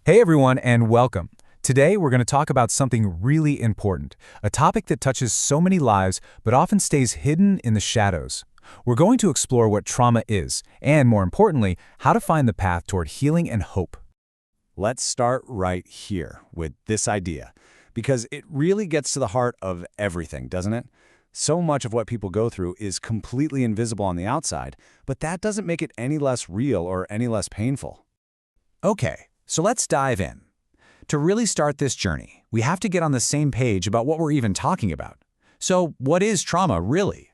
Hey everyone, and welcome. Today we're going to talk about something really important, a topic that touches so many lives but often stays hidden in the shadows. We're going to explore what trauma is, and more importantly, how to find the path toward healing and hope. Let's start right here with this idea, because it really gets to the heart of everything, doesn't it? So much of what people go through is completely invisible on the outside, but that doesn't make it any less real or any less painful. Okay, so let's dive in. To really start this journey, we have to get on the same page about what we're even talking about. So, what is trauma, really?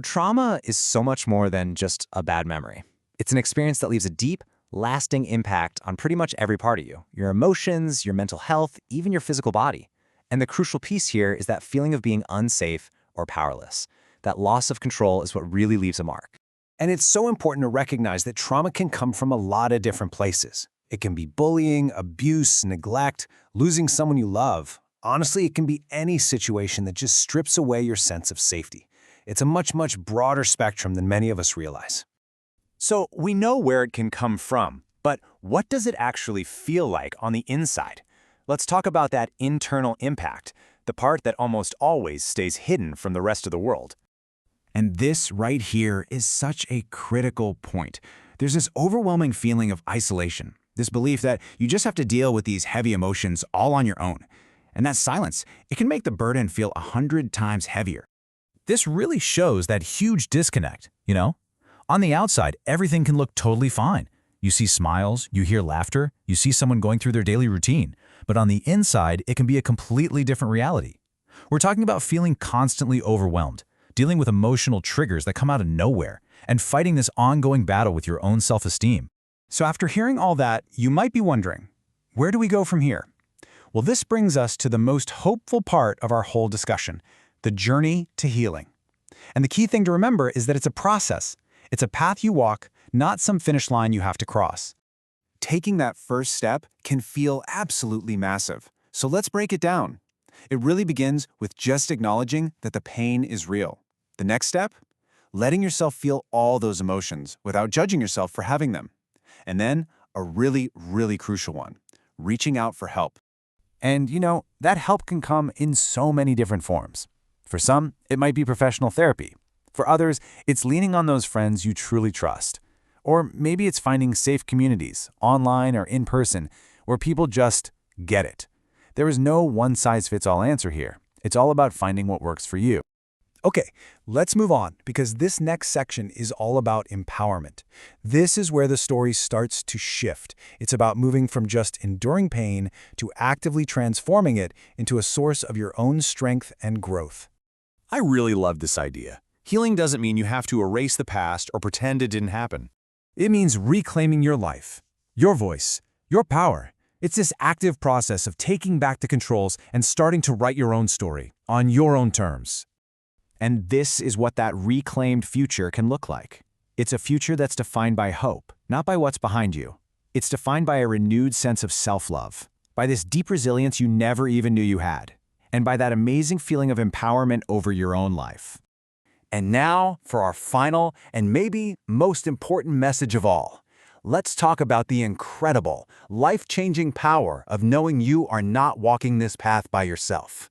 Trauma is so much more than just a bad memory. It's an experience that leaves a deep, lasting impact on pretty much every part of you. Your emotions, your mental health, even your physical body. And the crucial piece here is that feeling of being unsafe or powerless. That loss of control is what really leaves a mark. And it's so important to recognize that trauma can come from a lot of different places. It can be bullying, abuse, neglect, losing someone you love. Honestly, it can be any situation that just strips away your sense of safety. It's a much broader spectrum than many of us realize. So we know where it can come from, but what does it actually feel like on the inside? Let's talk about that internal impact, the part that almost always stays hidden from the rest of the world. And this right here is such a critical point. There's this overwhelming feeling of isolation, this belief that you just have to deal with these heavy emotions all on your own. And that silence, it can make the burden feel 100 times heavier. This really shows that huge disconnect, On the outside, everything can look totally fine. You see smiles, you hear laughter, you see someone going through their daily routine. But on the inside, it can be a completely different reality. We're talking about feeling constantly overwhelmed, dealing with emotional triggers that come out of nowhere, and fighting this ongoing battle with your own self-esteem. So after hearing all that, you might be wondering, where do we go from here? Well, this brings us to the most hopeful part of our whole discussion, the journey to healing. And the key thing to remember is that it's a process. It's a path you walk, not some finish line you have to cross. Taking that first step can feel absolutely massive. So let's break it down. It really begins with just acknowledging that the pain is real. The next step? Letting yourself feel all those emotions without judging yourself for having them. And then, a really crucial one, reaching out for help. And that help can come in so many different forms. For some, it might be professional therapy. For others, it's leaning on those friends you truly trust. Or maybe it's finding safe communities, online or in person, where people just get it. There is no one-size-fits-all answer here. It's all about finding what works for you. Okay, let's move on, because this next section is all about empowerment. This is where the story starts to shift. It's about moving from just enduring pain to actively transforming it into a source of your own strength and growth. I really love this idea. Healing doesn't mean you have to erase the past or pretend it didn't happen. It means reclaiming your life, your voice, your power. It's this active process of taking back the controls and starting to write your own story on your own terms. And this is what that reclaimed future can look like. It's a future that's defined by hope, not by what's behind you. It's defined by a renewed sense of self-love, by this deep resilience you never even knew you had, and by that amazing feeling of empowerment over your own life. And now for our final and maybe most important message of all. Let's talk about the incredible, life-changing power of knowing you are not walking this path by yourself.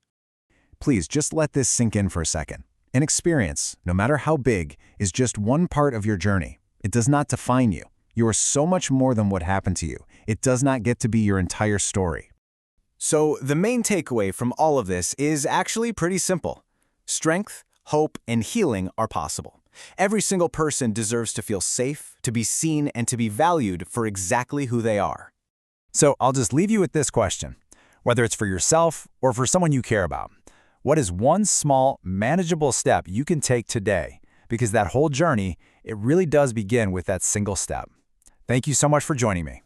Please just let this sink in for a second. An experience, no matter how big, is just one part of your journey. It does not define you. You are so much more than what happened to you. It does not get to be your entire story. So the main takeaway from all of this is actually pretty simple. Strength, hope, and healing are possible. Every single person deserves to feel safe, to be seen, and to be valued for exactly who they are. So I'll just leave you with this question, whether it's for yourself or for someone you care about. What is one small, manageable step you can take today? Because that whole journey, it really does begin with that single step. Thank you so much for joining me.